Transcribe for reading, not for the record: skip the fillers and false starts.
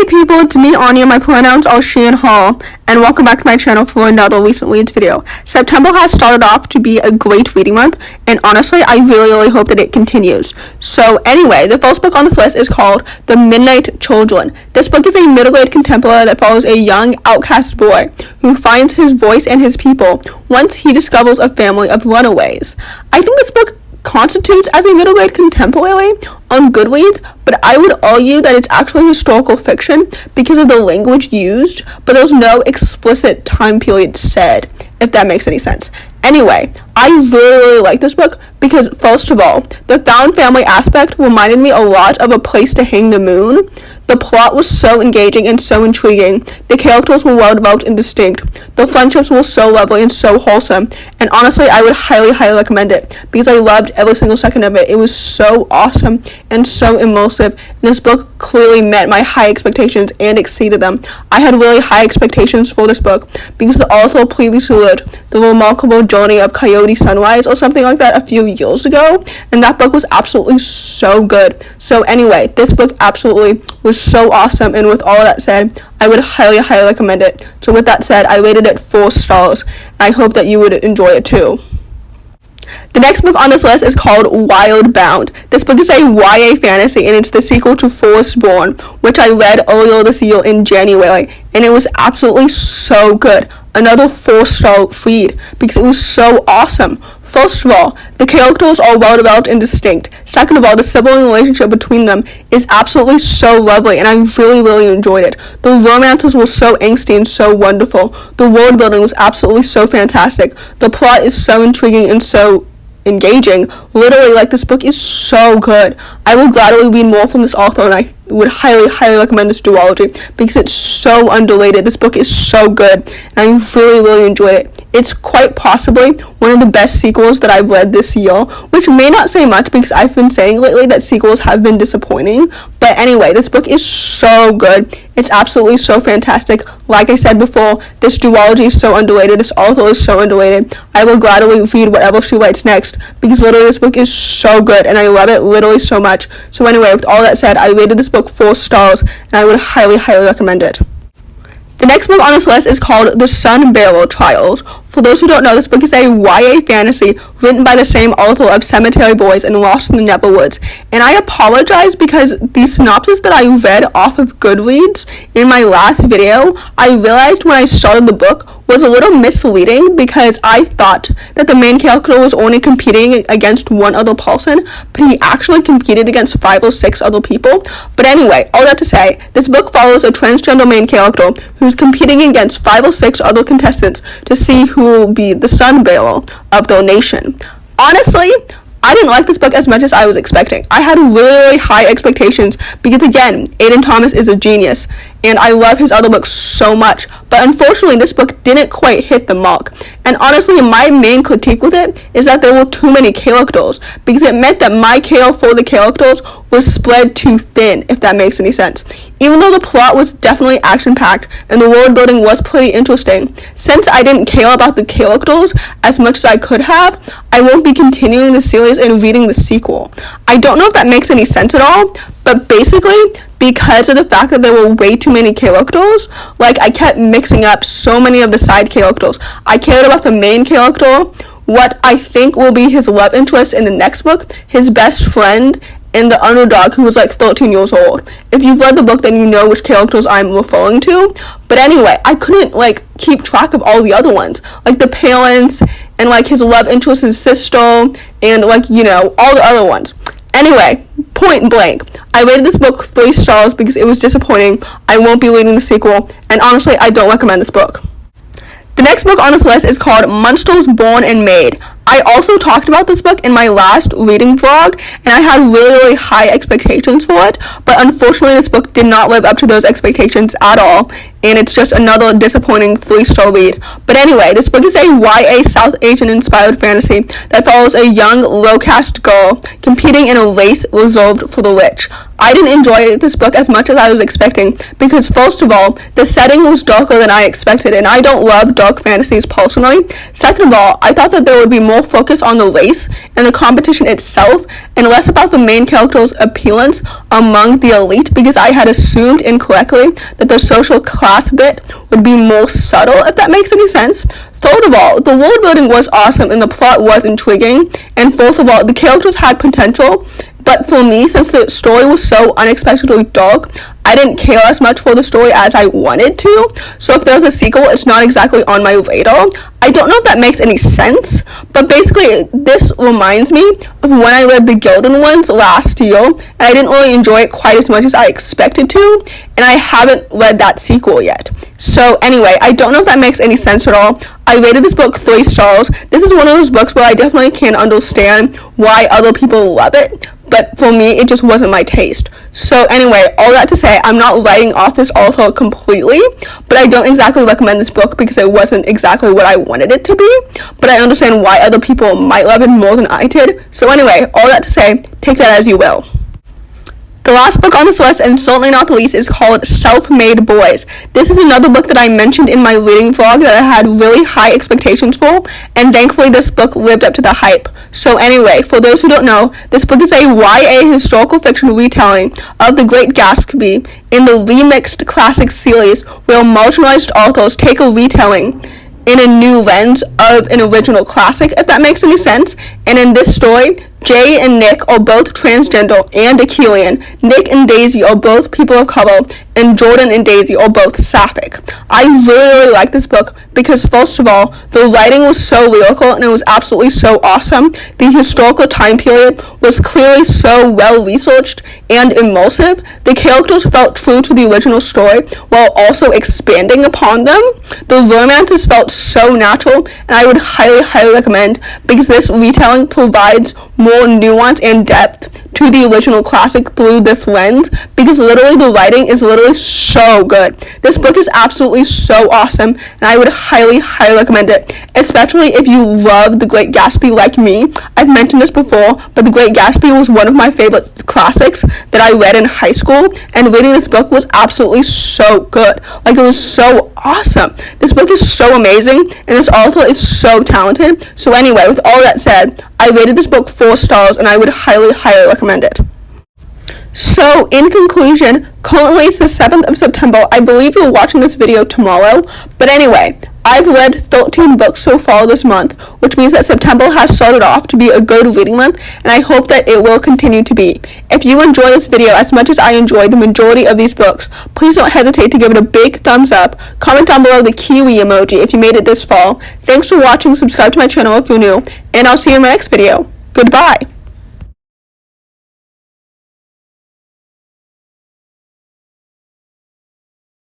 people, it's me, Anja. My pronouns are she and her, and welcome back to my channel for another recent reads video. September has started off to be a great reading month, and honestly, I really hope that it continues. So anyway, the first book on this list is called The Midnight Children. This book is a middle-grade contemporary that follows a young, outcast boy who finds his voice and his people once he discovers a family of runaways. I think this book constitutes as a middle grade contemporary on Goodreads, but I would argue that it's actually historical fiction because of the language used, but there's no explicit time period said, if that makes any sense. Anyway, I really like this book because, first of all, the found family aspect reminded me a lot of A Place to Hang the Moon. The plot was so engaging and so intriguing. The characters were well developed and distinct. The friendships were so lovely and so wholesome. And honestly, I would highly recommend it because I loved every single second of it. It was so awesome and so immersive. This book clearly met my high expectations and exceeded them. I had really high expectations for this book because the author previously wrote The Remarkable Journey of Coyote Sunrise or something like that a few years ago, and that book was absolutely so good. So anyway, this book absolutely was so awesome, and with all that said, I would highly recommend it. So with that said, I rated it 4 stars, and I hope that you would enjoy it too. The next book on this list is called Wildbound. This book is a YA fantasy, and it's the sequel to Forestborn, which I read earlier this year in January, and it was absolutely so good. Another 4-star read because it was so awesome. First of all, the characters are well developed and distinct. Second of all, the sibling relationship between them is absolutely so lovely, and I really enjoyed it. The romances were so angsty and so wonderful. The world building was absolutely so fantastic. The plot is so intriguing and so engaging. Literally, this book is so good. I will gladly read more from this author, and I would highly recommend this duology because it's so underrated. This book is so good, and I really enjoyed it. It's quite possibly one of the best sequels that I've read this year, which may not say much because I've been saying lately that sequels have been disappointing. But anyway, this book is so good. It's absolutely so fantastic. Like I said before, this duology is so underrated. This author is so underrated. I will gladly read whatever she writes next because literally this book is so good, and I love it literally so much. So anyway, with all that said, I rated this book 4 stars, and I would highly recommend it. The next book on this list is called The Sunbearer Trials. For those who don't know, this book is a YA fantasy written by the same author of Cemetery Boys and Lost in the Neverwoods. And I apologize because the synopsis that I read off of Goodreads in my last video, I realized when I started the book was a little misleading because I thought that the main character was only competing against one other person, but he actually competed against 5 or 6 other people. But anyway, all that to say, this book follows a transgender main character who's competing against 5 or 6 other contestants to see who will be the Sunbearer of their nation. Honestly, I didn't like this book as much as I was expecting. I had really high expectations because, again, Aiden Thomas is a genius, and I love his other books so much, but unfortunately this book didn't quite hit the mark. And honestly, my main critique with it is that there were too many characters because it meant that my care for the characters was spread too thin, if that makes any sense. Even though the plot was definitely action-packed and the world building was pretty interesting, since I didn't care about the characters as much as I could have, I won't be continuing the series and reading the sequel. I don't know if that makes any sense at all, but basically, because of the fact that there were way too many characters, I kept mixing up so many of the side characters. I cared about the main character, what I think will be his love interest in the next book, his best friend, and the underdog who was 13 years old. If you've read the book, then you know which characters I'm referring to. But anyway, I couldn't keep track of all the other ones, the parents and his love interest, his sister, and all the other ones. Anyway, point blank, I rated this book 3 stars because it was disappointing. I won't be reading the sequel, and honestly, I don't recommend this book. The next book on this list is called Monsters Born and Made. I also talked about this book in my last reading vlog, and I had really high expectations for it, but unfortunately this book did not live up to those expectations at all, and it's just another disappointing 3-star read. But anyway, this book is a YA South Asian inspired fantasy that follows a young, low-caste girl competing in a race reserved for the rich. I didn't enjoy this book as much as I was expecting because, first of all, the setting was darker than I expected, and I don't love dark fantasies personally. Second of all, I thought that there would be more focus on the race and the competition itself and less about the main character's appearance among the elite, because I had assumed incorrectly that the social class bit would be more subtle, if that makes any sense. Third of all, the world building was awesome and the plot was intriguing, and fourth of all, the characters had potential. But for me, since the story was so unexpectedly dark, I didn't care as much for the story as I wanted to. So if there's a sequel, it's not exactly on my radar. I don't know if that makes any sense, but basically this reminds me of when I read The Gilded Ones last year, and I didn't really enjoy it quite as much as I expected to, and I haven't read that sequel yet. So anyway, I don't know if that makes any sense at all. I rated this book 3 stars. This is one of those books where I definitely can understand why other people love it, but for me, it just wasn't my taste. So anyway, all that to say, I'm not writing off this author completely, but I don't exactly recommend this book because it wasn't exactly what I wanted it to be, but I understand why other people might love it more than I did. So anyway, all that to say, take that as you will. The last book on this list, and certainly not the least, is called Self-Made Boys. This is another book that I mentioned in my reading vlog that I had really high expectations for, and thankfully this book lived up to the hype. So anyway, for those who don't know, this book is a YA historical fiction retelling of The Great Gatsby in the remixed classic series, where marginalized authors take a retelling in a new lens of an original classic, if that makes any sense. And in this story, Jay and Nick are both transgender and Achillean. Nick and Daisy are both people of color, and Jordan and Daisy are both sapphic. I really like this book because, first of all, the writing was so lyrical and it was absolutely so awesome. The historical time period was clearly so well researched and immersive. The characters felt true to the original story while also expanding upon them. The romances felt so natural, and I would highly recommend, because this retelling provides more nuance and depth to the original classic through this lens, because literally the writing is literally so good. This book is absolutely so awesome, and I would highly recommend it, especially if you love The Great Gatsby like me. I've mentioned this before, but The Great Gatsby was one of my favorite classics that I read in high school, and reading this book was absolutely so good. Like, it was so awesome. This book is so amazing, and this author is so talented. So anyway, with all that said, I rated this book 4 stars, and I would highly recommend it. So, in conclusion, currently it's the 7th of September. I believe you're watching this video tomorrow. But anyway, I've read 13 books so far this month, which means that September has started off to be a good reading month, and I hope that it will continue to be. If you enjoy this video as much as I enjoy the majority of these books, please don't hesitate to give it a big thumbs up. Comment down below the kiwi emoji if you made it this far. Thanks for watching, subscribe to my channel if you're new, and I'll see you in my next video. Goodbye.